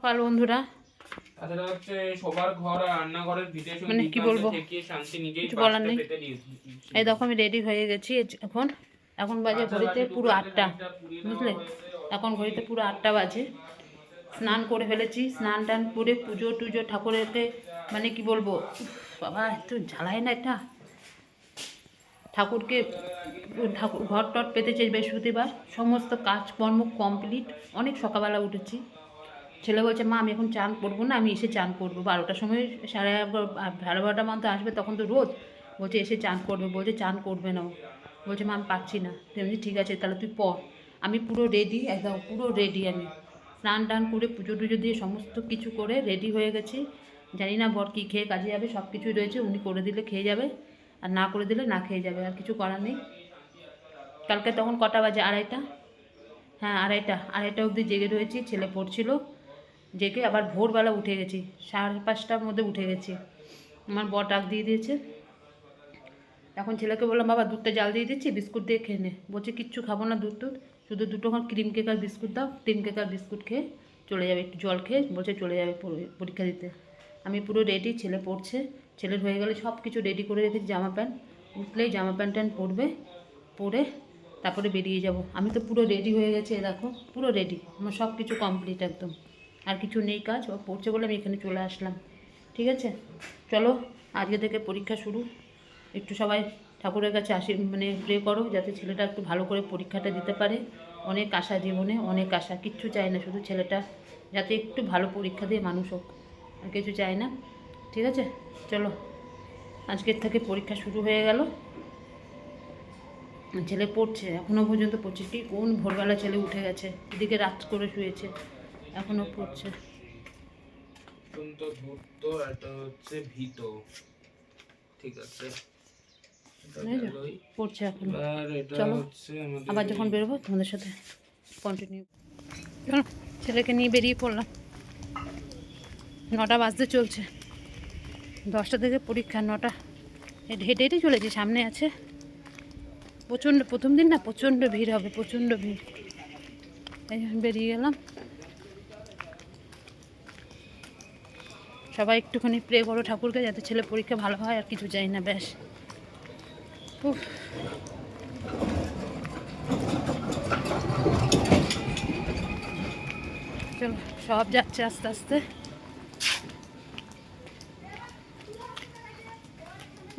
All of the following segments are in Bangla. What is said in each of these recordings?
সকাল বন্ধুরা, তাছাড়া হচ্ছে সবার ঘর আর রান্নাঘরের ভিডিও মানে কি বলবো, থেকে শান্তি নিজেই কিছু বলার বাঁচতে নেই। পেতে দিয়েছি। এই দেখো আমি রেডি হয়ে গেছি। এখন এখন বাজে ঘড়িতে পুরো 8টা, বুঝলে? এখন ঘড়িতে পুরো 8টা বাজে। স্নান করে ফেলেছি, স্নান টান করে পুজো টুজো ঠাকুরেরকে, মানে কি বলবো, বাবা একটু জ্বালায় না এটা। ঠাকুরকে ঠাকুর ঘর টট পেতেছে বৃহস্পতিবার, সমস্ত কাজকর্ম কমপ্লিট। অনেক সকালবেলা উঠেছি। ছেলে বলছে মা আমি এখন চান করবো না, আমি এসে চান করবো 12টার সময়, 11:30 মতো আসবে, তখন তো রোদ। বলছে এসে চান করবে, বলছে চান করবে না ও। বলছে মা আমি পাচ্ছি না। তেমনি ঠিক আছে তাহলে তুই পড়। আমি পুরো রেডি, একদম পুরো রেডি। আমি স্নান টান করে পুজো টুজো দিয়ে সমস্ত কিছু করে রেডি হয়ে গেছি। জানি না বর কী খেয়ে কাজে যাবে, সব কিছুই রয়েছে, উনি করে দিলে খেয়ে যাবে, আর না করে দিলে না খেয়ে যাবে, আর কিছু করার নেই। কালকে তখন কটা বাজে? 2:30। হ্যাঁ 2:30 অবধি জেগে রয়েছি। ছেলে পড়ছিল, জেগে আবার ভোরবেলা উঠে গেছি, 5:30টার মধ্যে উঠে গেছি। আমার বর ডাক দিয়ে দিয়েছে। এখন ছেলেকে বললাম বাবা দুধটা জাল দিয়ে দিচ্ছি, বিস্কুট দিয়ে খেয়ে নে। বলছে কিচ্ছু খাবো না দুধ টুধ, শুধু দুটোখান ক্রিম কেক আর বিস্কুট দাও। ক্রিম কেক আর বিস্কুট খেয়ে চলে যাবে, একটু জল খেয়ে বলছে চলে যাবে পরীক্ষা দিতে। আমি পুরো রেডি, ছেলে পড়ছে। ছেলের হয়ে গেলে সব কিছু রেডি করে রেখেছি, জামা প্যান্ট। উঠলেই জামা প্যান্ট ট্যান্ট পরবে, পরে তারপরে বেরিয়ে যাব। আমি তো পুরো রেডি হয়ে গেছি, দেখো পুরো রেডি, আমার সব কিছু কমপ্লিট একদম। আর কিছু নেই কাজ, ও পড়ছে বলে আমি এখানে চলে আসলাম। ঠিক আছে, চলো আজকে থেকে পরীক্ষা শুরু। একটু সবাই ঠাকুরের কাছে মানে প্রে করো যাতে ছেলেটা একটু ভালো করে পরীক্ষাটা দিতে পারে। অনেক আশা জীবনে, অনেক আশা, কিচ্ছু চাই না, শুধু ছেলেটা যাতে একটু ভালো পরীক্ষা দিয়ে মানুষ হোক, আর কিছু চাই না। ঠিক আছে, চলো আজকের থেকে পরীক্ষা শুরু হয়ে গেল। ছেলে পড়ছে, এখনও পর্যন্ত পড়ছে। কি কোন ভোরবেলা ছেলে উঠে গেছে, এদিকে রাত করে শুয়েছে, এখনও পড়ছে। অত্যন্ত ধূর্ত, এটা হচ্ছে ভীত। ঠিক আছে, পড়ছে এখন। এবার এটা চলো হচ্ছে আমাদের আবার যখন বেরোবো তোমাদের সাথে কন্টিনিউ। চলো ছেলেকে নিয়ে বেরিয়ে পড়লাম। 9টা বাজতে চলছে, 10টা থেকে পরীক্ষা। 9টা হেঁটে হেঁটে চলেছি, সামনে আছে প্রচণ্ড, প্রথম দিন না প্রচণ্ড ভিড় হবে, প্রচণ্ড ভিড়। এই জন্য বেরিয়ে গেলাম। সবাই একটুখানি প্রে করো ঠাকুরকে যাতে ছেলে পরীক্ষা ভালো হয়, আর কিছু চাই না, ব্যাস। উফ, চলো সব যাচ্ছে আস্তে আস্তে।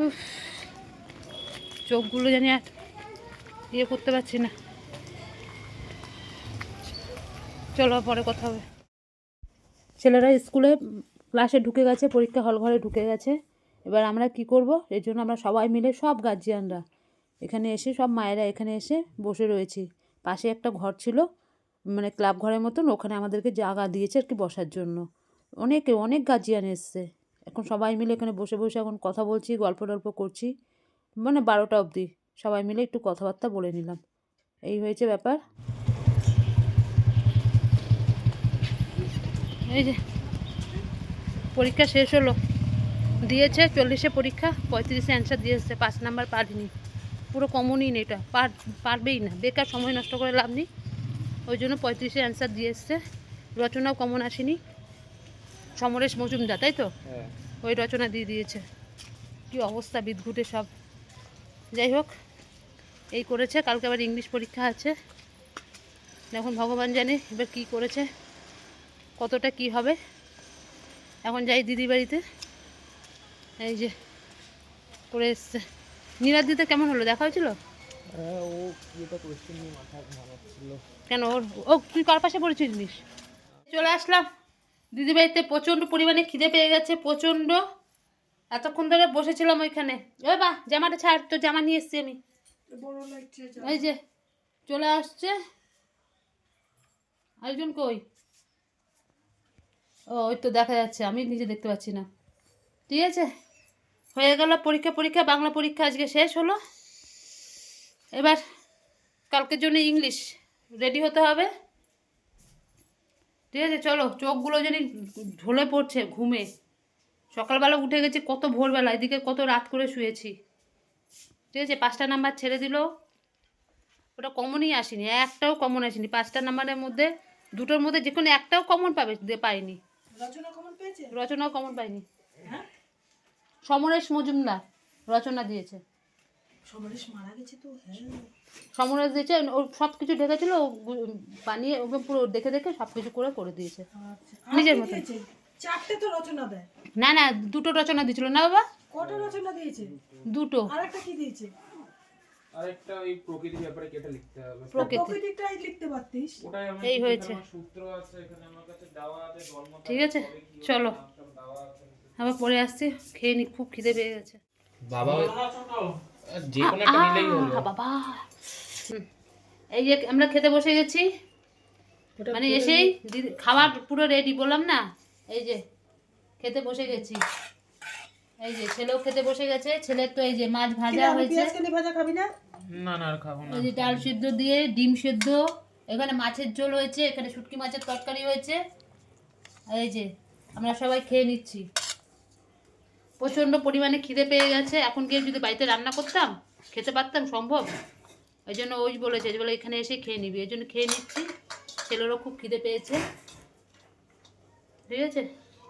উফ, চোখগুলো জানি আর ইয়ে করতে পারছি না। চলো পরে কথা হবে। ছেলেরা স্কুলে ক্লাসে ঢুকে গেছে, পরীক্ষা হল ঘরে ঢুকে গেছে। এবার আমরা কি করব, এর জন্য আমরা সবাই মিলে, সব গার্জিয়ানরা এখানে এসে, সব মায়েরা এখানে এসে বসে রয়েছি। পাশে একটা ঘর ছিল, মানে ক্লাব ঘরের মতন, ওখানে আমাদেরকে জায়গা দিয়েছে আর কি বসার জন্য। অনেক গার্জিয়ান এসছে। এখন সবাই মিলে এখানে বসে বসে এখন কথা বলছি, গল্প টল্প করছি, মানে 12টা অবধি সবাই মিলে একটু কথাবার্তা বলে নিলাম। এই হয়েছে ব্যাপার। এই যে পরীক্ষা শেষ হলো, দিয়েছে 40-এ পরীক্ষা, 35-এ অ্যান্সার দিয়েছে। 5 নাম্বার পারিনি, পুরো কমনই নেই, এটা পারবেই না, বেকার সময় নষ্ট করে লাভ নেই। ওই জন্য 35-এ অ্যান্সার দিয়ে এসছে। রচনাও কমন আসেনি, সমরেশ মজুমদার তাই তো, ওই রচনা দিয়ে দিয়েছে। কি অবস্থা বিদঘুটে সব। যাই হোক, এই করেছে। কালকে আবার ইংলিশ পরীক্ষা আছে, এখন ভগবান জানে এবার কী করেছে, কতটা কি হবে। এখন যাই দিদি বাড়িতে, এই যে করে এসছে। নীরার দিতে কেমন হলো, দেখা হয়েছিল? হ্যাঁ, ও এটা কোশ্চেন নিয়ে মাথা ঘামাচ্ছিল। কেন ও তুই কার পাশে পড়েছিলিস? চলে আসলাম দিদি বাড়িতে। প্রচণ্ড পরিমাণে খিদে পেয়ে গেছে, প্রচণ্ড। এতক্ষণ ধরে বসেছিলাম ওইখানে। ও বা জামাটা ছাড়, তো জামা নিয়ে এসছি আমি। এই যে চলে আসছে। আরেকজন কই? ও ওই তো দেখা যাচ্ছে, আমি নিজে দেখতে পাচ্ছি না। ঠিক আছে, হয়ে গেল পরীক্ষা। বাংলা পরীক্ষা আজকে শেষ হলো। এবার কালকের জন্য ইংলিশ রেডি হতে হবে। ঠিক আছে, চলো। চোখগুলো জানি ঢলে পড়ছে ঘুমে। সকালবেলা উঠে গেছি কত ভোরবেলা, এদিকে কত রাত করে শুয়েছি। ঠিক আছে, 5টা নাম্বার ছেড়ে দিল, ওটা কমনই আসেনি, একটাও কমন আসেনি। 5টা নাম্বারের মধ্যে দুটোর মধ্যে যে কোনো একটাও কমন পাইনি। রচনা কমন পেয়েছে? রচনাও কমন পাইনি। হ্যাঁ, সমরেশ মজুমদার রচনা দিয়েছে। সমরেশ মারা গেছে তো। হ্যাঁ, সমরেশ দিয়েছে, ও সব কিছু ঢেকেছিল, ও বানিয়ে ওকে পুরো দেখে দেখে সব কিছু করে দিয়েছে আচ্ছা। নিজের আর কি মতন। দিয়েছে? চারটে তো রচনা দেয়। না না, দুটো রচনা দিয়েছিল না বাবা, কটা রচনা দিয়েছে? দুটো। আরেকটা কি দিয়েছে? আরেকটা ওই প্রকৃতির ব্যাপারে কেটে লিখতে হবে। প্রকৃতি। প্রকৃতিটাই লিখতে পারতিস। ওটাই আমার এই হয়েছে। সূত্র আছে এখানে আমার কাছে দেওয়া আছে, জন্ম ঠিক আছে, চলো সব দেওয়া আছে। আবার পরে আসছি, খেয়ে নি, খুব খিদে পেয়ে গেছে। বাবা যে কোনো একটা নিলেই হলো। বাবা এই যে আমরা খেতে বসে গেছি, মানে এসেই খাবার পুরো রেডি, বললাম না, এই যে খেতে বসে গেছি। এই যে ছেলেও খেতে বসে গেছে, ছেলের তো এই যে মাছ ভাজা হয়েছে, পেঁয়াজ কালি ভাজা খাবি না? না না আর খাবো না। এই যে ডাল সিদ্ধ দিয়ে ডিম সিদ্ধ, এখানে মাছের ঝোল হয়েছে, এখানে শুটকি মাছের তরকারি হয়েছে। এই যে আমরা সবাই খেয়ে নিচ্ছি। প্রচণ্ড পরিমাণে খিদে পেয়ে গেছে, এখন গিয়ে যদি বাড়িতে রান্না করতাম খেতে পারতাম, সম্ভব? ওই জন্য ওই বলেছে যে বলে এখানে এসে খেয়ে নিবি, এই জন্য খেয়ে নিচ্ছি। ছেলেরও খুব খিদে পেয়েছে, ঠিক আছে।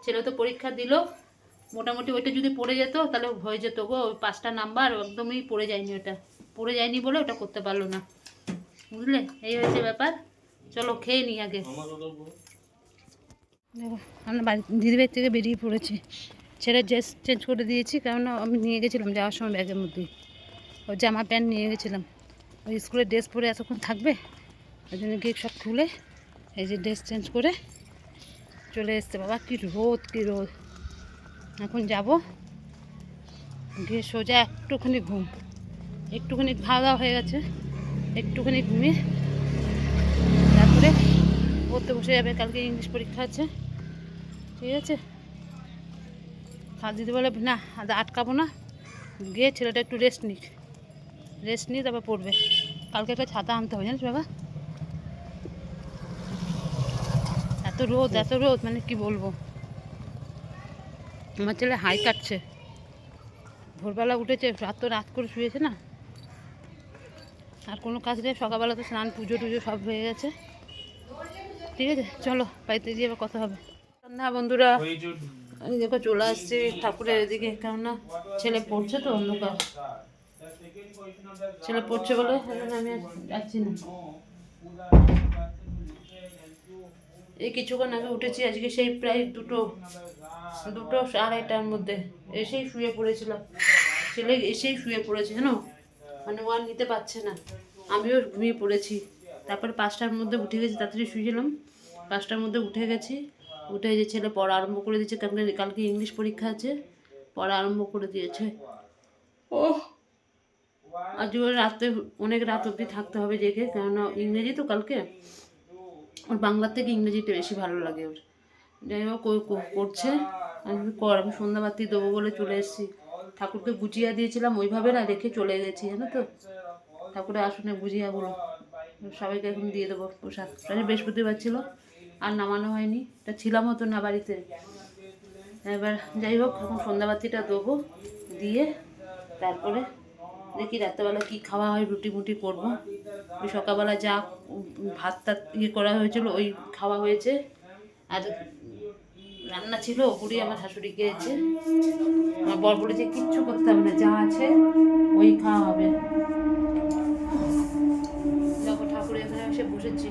ছেলে তো পরীক্ষা দিল, মোটামুটি ওইটা যদি পড়ে যেত তাহলে হয়ে যেত গো, ওই 5টা নাম্বার একদমই পড়ে যায়নি, ওটা পড়ে যায়নি বলে ওটা করতে পারলো না, বুঝলে? এই হয়েছে ব্যাপার। চলো খেয়ে নিই আগে। দেখো আমরা বাড়ি দিদিবাড়ির থেকে বেরিয়ে পড়েছি, ছেলের ড্রেস চেঞ্জ করে দিয়েছি, কারণ আমি নিয়ে গেছিলাম যাওয়ার সময় ব্যাগের মধ্যে ওই জামা প্যান্ট নিয়ে গেছিলাম, ওই স্কুলের ড্রেস পরে এতক্ষণ থাকবে, ওই জন্য গিয়ে সব খুলে এই যে ড্রেস চেঞ্জ করে চলে এসছে। বাবা কী রোদ, কী রোদ! এখন যাব গিয়ে সোজা একটুখানি ঘুম, একটুখানি খাওয়া দাওয়া হয়ে গেছে, একটুখানি ঘুমিয়ে তারপরে পড়তে বসে যাবে, কালকে ইংলিশ পরীক্ষা আছে, ঠিক আছে। আর দিদি বলে না আটকাবো না, গিয়ে ছেলেটা একটু রেস্ট নিয়ে তারপর পড়বে। কালকে একটা ছাতা আনতে হবে, জানিস বাবা, এত রোদ মানে কি বলবো। আমার ছেলে হাই কাটছে, ভোরবেলা উঠেছে, রাত করে শুয়েছে না, আর কোনো কাজ নেই। সকালবেলা তো স্নান পুজো টুজো সব হয়ে গেছে, ঠিক আছে। চলো বাড়িতে গিয়ে এবার কথা হবে না বন্ধুরা। আমি দেখো চলে আসছি ঠাকুরের এদিকে, কেননা ছেলে পড়ছে তো অন্ধকার, ছেলে পড়ছে বলে আমি আর যাচ্ছি না। এই কিছুক্ষণ আগে উঠেছি, আজকে সেই প্রায় দুটো 2:30টার মধ্যে এসেই শুয়ে পড়েছিলাম। ছেলে এসেই শুয়ে পড়েছে জানো, মানে ও আর নিতে পারছে না, আমিও ঘুমিয়ে পড়েছি। তারপরে 5টার মধ্যে উঠে গেছি, তাড়াতাড়ি শুয়েছিলাম, 5টার মধ্যে উঠে গেছি। উঠে যে ছেলে পড়া আরম্ভ করে দিয়েছে, কালকে ইংলিশ পরীক্ষা আছে, পড়া আরম্ভ করে দিয়েছে। ও আজ রাতে অনেক রাত অবধি থাকতে হবে জেগে, কেননা ইংরেজি তো কালকে, ওর বাংলার থেকে ইংরেজিটা বেশি ভালো লাগে ওর। যাই হোক করছে, আমি সন্ধ্যাবাতি দেবো বলে চলে এসেছি। ঠাকুরকে গুজিয়া দিয়েছিলাম, ওইভাবে না রেখে চলে গেছি, জানো তো, ঠাকুরের আসনে গুজিয়াগুলো সবাইকে এখন দিয়ে দেবো প্রসাদ। বৃহস্পতিবার ছিল, আর নামানো হয়নি, তা ছিলামও তো না বাড়িতে। এবার যাই হোক এখন সন্ধ্যাবাতিটা দেবো, দিয়ে তারপরে দেখি রাত্রেবেলা কী খাওয়া হয়, রুটি মুটি করবো। ওই সকালবেলা যা ভাত টাত করা হয়েছিল ওই খাওয়া হয়েছে, আর রান্না ছিল ওপরই আমার শাশুড়ি খেয়েছে। আমার বর বলেছে কিচ্ছু করতে হবে না, যা আছে ওই খাওয়া হবে। দেখো ঠাকুরের এখানে এসে বসেছি,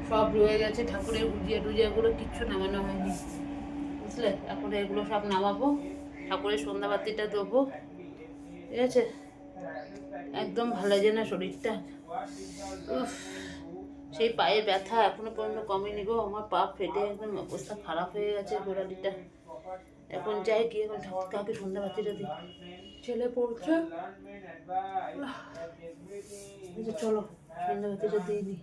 সব রয়ে গেছে ঠাকুরের টুজিয়াগুলো, কিচ্ছু নামানো হয়নি, বুঝলে। এখন এগুলো সব নামাবো, ঠাকুরের সন্ধ্যাবাতিটা দেবো, ঠিক আছে। একদম ভালো লাগে না শরীরটা, সেই পায়ে ব্যথা এখনো পর্যন্ত কমেনি গো, আমার পা ফেটে একদম অবস্থা খারাপ হয়ে গেছে গোড়ালিটা। এখন যাই গিয়ে এখন কাকে সন্ধ্যাবাতিটা দিই, ছেলে পড়ছে, চলো সন্ধ্যাবাতিটা দিয়ে দিই।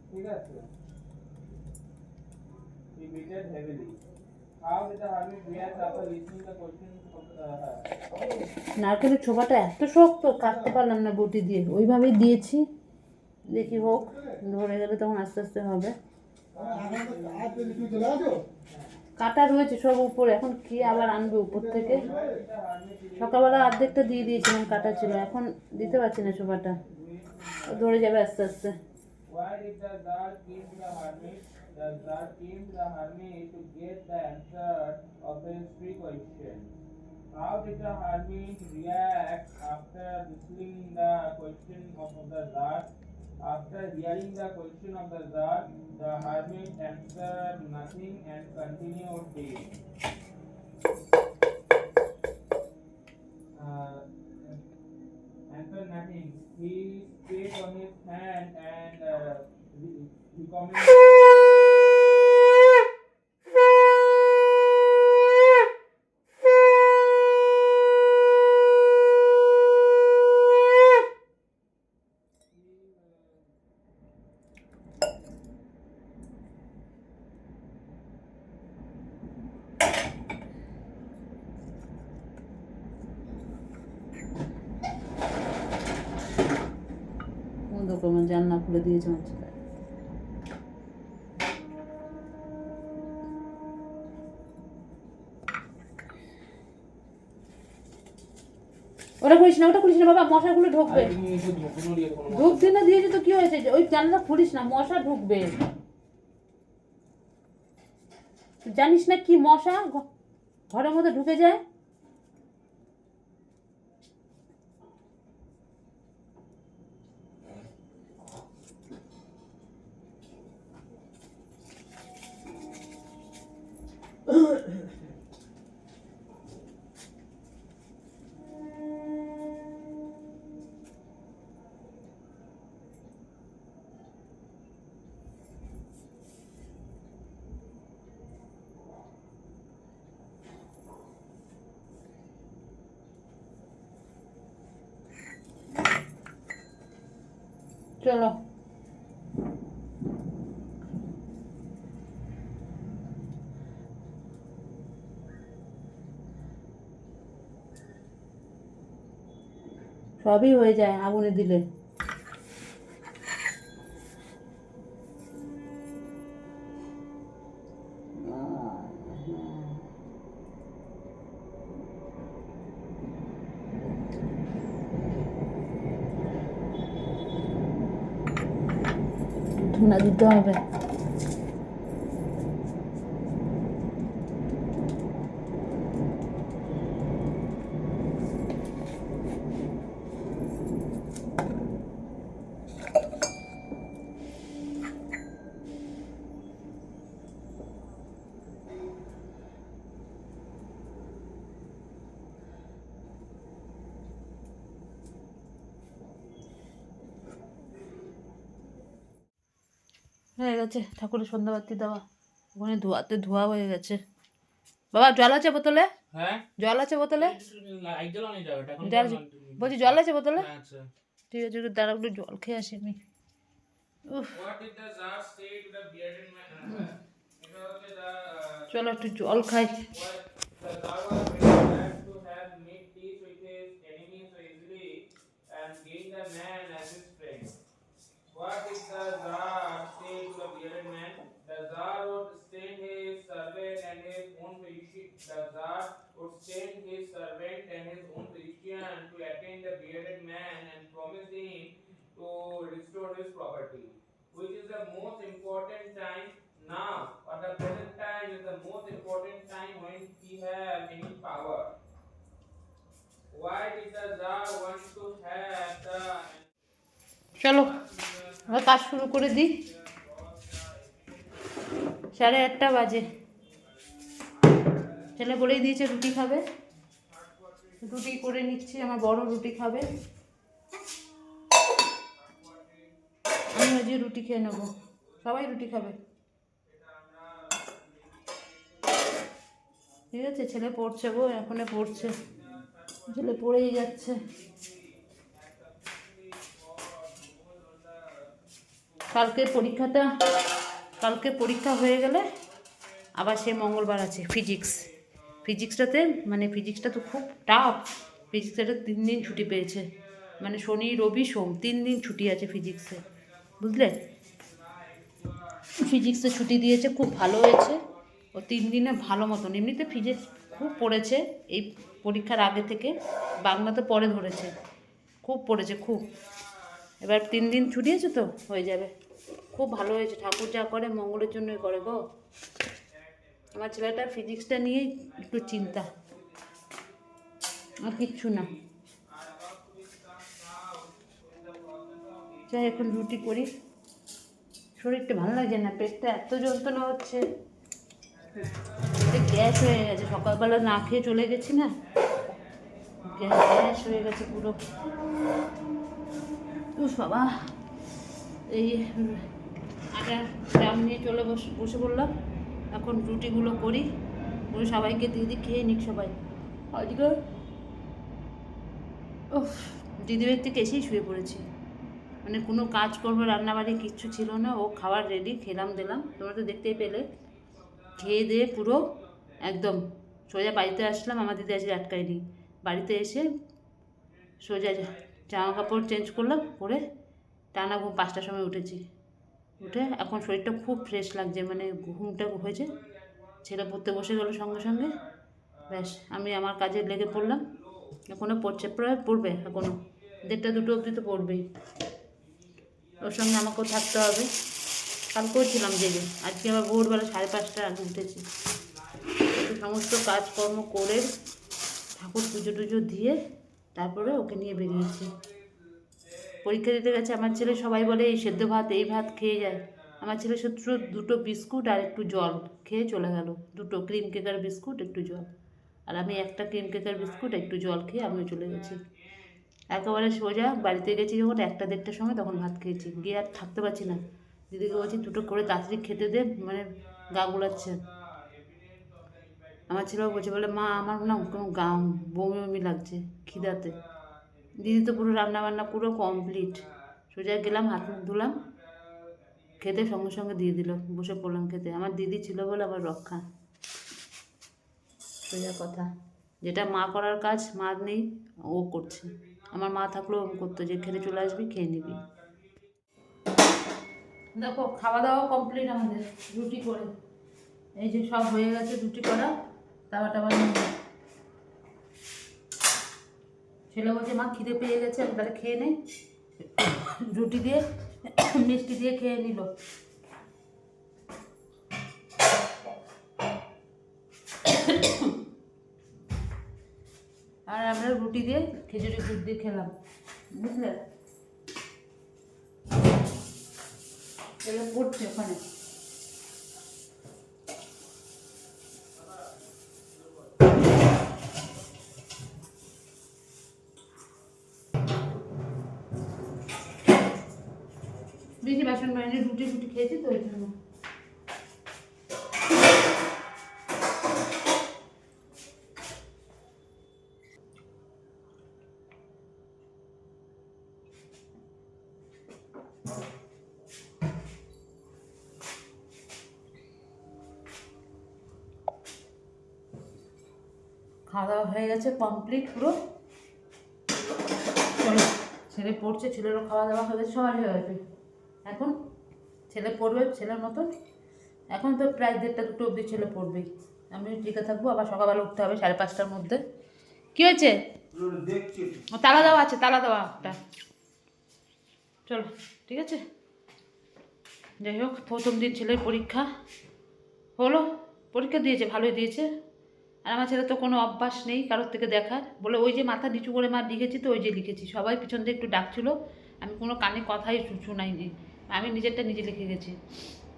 ঠিক আছে, he breathed heavily. নারকেলের ছোপাটা এত শক্ত, কাটতে পারলাম না বটি দিয়ে, ওইভাবেই দিয়েছি, দেখি হোক, ধরে গেলে তখন আস্তে আস্তে হবে। কাটা রয়েছে সব উপরে, এখন কি আবার আনবে উপর থেকে? সকালবেলা অর্ধেকটা দিয়ে দিয়েছিলাম, কাটা ছিল, এখন দিতে পারছি না সোফাটা, ধরে যাবে আস্তে আস্তে। Why did the Tsar came to the hermit? The Tsar came to the hermit to get the answer of his three questions. How did the hermit react after listening the question of the Tsar? After hearing the question of the Tsar, the hermit answered nothing and continued digging. Uh, answered nothing. He spit on his hand and recommended. দেখো আমার জানলা খুলে দিয়েছে আমার ছেলে। ওটা করিস না, ওটা করিস না বাবা, মশাগুলো ঢুকবে। ঢুকতে না দিয়েছে তো কি হয়েছে, ওই জানলা খুলিস না, মশা ঢুকবে। জানিস না কি মশা ঘরের মধ্যে ঢুকে যায়। চলো সবই হয়ে যায় আগুনে দিলে। ধুনা দিতে হবে। হয়ে গেছে ঠাকুরের সন্ধ্যাবাতি দেওয়া, ওখানে ধোয়াতে ধোয়া হয়ে গেছে। বাবা জল আছে বোতলে? হ্যাঁ, জল আছে বোতলে? লাইট জ্বালানো যাবে এটা এখন। জল বলছি, জল আছে বোতলে? আচ্ছা। ঠিক আছে, একটু দাঁড়া, একটু জল খেয়ে আসি আমি। উফ, What did the Tsar say to the bearded man? It was the চলো একটু জল খাই। what the Tsar was very glad to have made peace with his enemies so easily and gain the man as his friend. What did the Tsar say to the bearded man? The Tsar would send his servant and his own physician. The Tsar would send his servant and his own physician to attend the bearded man and promise him to restore his property. Which is the most important time now, or the present time is the most important time when he have any power. Why did the Tsar want to have the চলো আমরা কাজ শুরু করে দিই। 8:30 বাজে। ছেলে বলেই দিয়েছে রুটি খাবে, রুটি করে নিচ্ছি, আমার বড় রুটি খাবে, আমি আজকে রুটি খেয়ে নেবো, সবাই রুটি খাবে। ঠিক আছে, ছেলে পড়ছে গো, এখনো পড়ছে, ছেলে পড়েই যাচ্ছে। কালকে পরীক্ষা হয়ে গেলে আবার সে মঙ্গলবার আছে ফিজিক্সটাতে, মানে ফিজিক্সটা তো খুব টাফ। ফিজিক্সটা 3 দিন ছুটি পেয়েছে, মানে শনি রবি সোম 3 দিন ছুটি আছে ফিজিক্সে, বুঝলে? ফিজিক্সে ছুটি দিয়েছে, খুব ভালো হয়েছে। ও 3 দিনে ভালো মতন, এমনিতে ফিজিক্স খুব পড়েছে এই পরীক্ষার আগে থেকে, বাংলাতে পরে ধরেছে, খুব পড়েছে খুব। এবার 3 দিন ছুটি আছে তো হয়ে যাবে। খুব ভালো হয়েছে, ঠাকুর যা করে মঙ্গলের জন্যই করে গো। আমার ছেলেটার ফিজিক্সটা নিয়েই একটু চিন্তা, আর কিচ্ছু না। যাই এখন রুটি করি, শরীরটা ভালো লাগছে না, পেটটা এত যন্ত্রণা হচ্ছে, গ্যাস হয়ে গেছে, সকালবেলা না খেয়ে চলে গেছি না, গ্যাস হয়ে গেছে পুরো। বাবা, এই আটা গ্রাম নিয়ে চলে বসে পড়লাম, এখন রুটিগুলো করি, করে সবাইকে দিয়ে দিই, খেয়ে নিক সবাই। আজকে দিদিদের থেকে এসেই শুয়ে পড়েছি, মানে কোনো কাজ করবো রান্নাবাড়ি কিচ্ছু ছিল না, ও খাবার রেডি, খেলাম দিলাম, তোমরা তো দেখতেই পেলে। খেয়ে দিয়ে পুরো একদম সোজা বাড়িতে আসলাম, আমার দিদি আজকে আটকায়নি। বাড়িতে এসে সোজা জামা কাপড় চেঞ্জ করলাম, করে টানা ঘুম 5টার সময় উঠেছি। উঠে এখন শরীরটা খুব ফ্রেশ লাগছে, মানে ঘুমটা হয়েছে। ছেলে পড়তে বসে গেল সঙ্গে সঙ্গে, ব্যাস আমি আমার কাজে লেগে পড়লাম। এখনও পড়ছে, প্রায় পড়বে, এখনও 1:30-2 অবধি তো পড়বেই। ওর সঙ্গে আমাকেও থাকতে হবে। কালকেও ছিলাম জেগে, আজকে আবার ভোরবেলা 5:30টার আগে উঠেছি। সমস্ত কাজকর্ম করে ঠাকুর পুজো টুজো দিয়ে তারপরে ওকে নিয়ে বেরিয়েছি। পরীক্ষা দিতে গেছে আমার ছেলে, সবাই বলে এই সেদ্ধ ভাত এই ভাত খেয়ে যায়। আমার ছেলে শুধু 2টো বিস্কুট আর একটু জল খেয়ে চলে গেল, 2টো ক্রিম কেকার বিস্কুট একটু জল, আর আমি একটা ক্রিম কেকার বিস্কুট একটু জল খেয়ে আমিও চলে গেছি। একেবারে সোজা বাড়িতে গেছি যখন 1টা-1:30টার সময়, তখন ভাত খেয়েছি, গিয়ে আর থাকতে পারছি না। দিদিকে বলছি 2টো করে তাড়াতাড়ি খেতে দে, মানে গা গুলাচ্ছে। আমার ছেলেও বলছে, বলে মা আমার না কোনো বমি বমি লাগছে খিদাতে। দিদি তো পুরো রান্নাবান্না পুরো কমপ্লিট, সোজা গেলাম, হাত মুখ ধুলাম, খেতে সঙ্গে সঙ্গে দিয়ে দিল, বসে পড়লাম খেতে। আমার দিদি ছিল বলে আমার রক্ষা, সোজা কথা। যেটা মা করার কাজ মা নেই, ও করছে। আমার মা থাকলেও ও করতো, যে খেতে চলে আসবি খেয়ে নিবি। দেখো খাওয়া দাওয়া কমপ্লিট আমাদের, রুটি করে এই যে সব হয়ে গেছে, রুটি করা, তাওয়া টাওয়া নিয়ে। ছেলে বলছে মা খিদে পেয়ে গেছে, আমি তাহলে খেয়ে নেই। রুটি দিয়ে মিষ্টি দিয়ে খেয়ে নিল। আর আমরা রুটি দিয়ে খেজুরি দুধ দিয়ে খেলাম, বুঝলে। ছেলে পড়ছে ওখানে। বেশি বাসন বাইরে, রুটি রুটি খেয়েছি তো ওই জন্য। খাওয়া দাওয়া হয়ে গেছে কমপ্লিট পুরো। চলো, ছেলে পড়ছে, ছেলেরও খাওয়া দাওয়া হয়ে গেছে, সবাই হয়ে গেছে। এখন ছেলে পড়বে ছেলের মতন, এখন তো প্রায় 1:30-2 অবধি ছেলে পড়বেই, আমি টিকে থাকবো। আবার সকালবেলা উঠতে হবে 5:30টার মধ্যে। কী হয়েছে? ও তালা দেওয়া আছে, তালা দেওয়া একটা। চলো ঠিক আছে। যাই হোক, প্রথম দিন ছেলের পরীক্ষা হলো, পরীক্ষা দিয়েছে, ভালোই দিয়েছে। আর আমার ছেলে তো কোনো অভ্যাস নেই কারোর থেকে দেখার, বলে ওই যে মাথা নিচু করে মা লিখেছি তো ওই যে লিখেছি। সবাই পিছন দিয়ে একটু ডাকছিল, আমি কোনো কানে কথাই শোনাইনি, আমি নিজেরটা নিজে লিখে গেছি।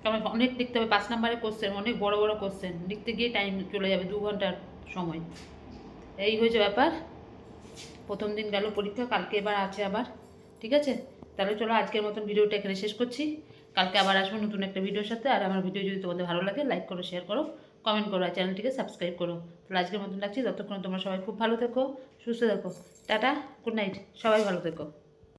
কারণ অনেক লিখতে হবে, 5 নম্বরের কোশ্চেন, অনেক বড় বড় কোশ্চেন, লিখতে গিয়ে টাইম চলে যাবে 2 ঘন্টার সময়। এই হয়েছে ব্যাপার। প্রথম দিন গেল পরীক্ষা, কালকে এবার আছে আবার। ঠিক আছে, তাহলে চলো আজকের মতন ভিডিওটা এখানে শেষ করছি। কালকে আবার আসবো নতুন একটা ভিডিওর সাথে। আর আমার ভিডিও যদি তোমাদের ভালো লাগে, লাইক করো, শেয়ার করো, কমেন্ট করো, আর চ্যানেলটিকে সাবস্ক্রাইব করো। তাহলে আজকের মতন রাখছি, ততক্ষণ তোমরা সবাই খুব ভালো থেকো, সুস্থ থেকো। টাটা, গুড নাইট, সবাই ভালো থেকো।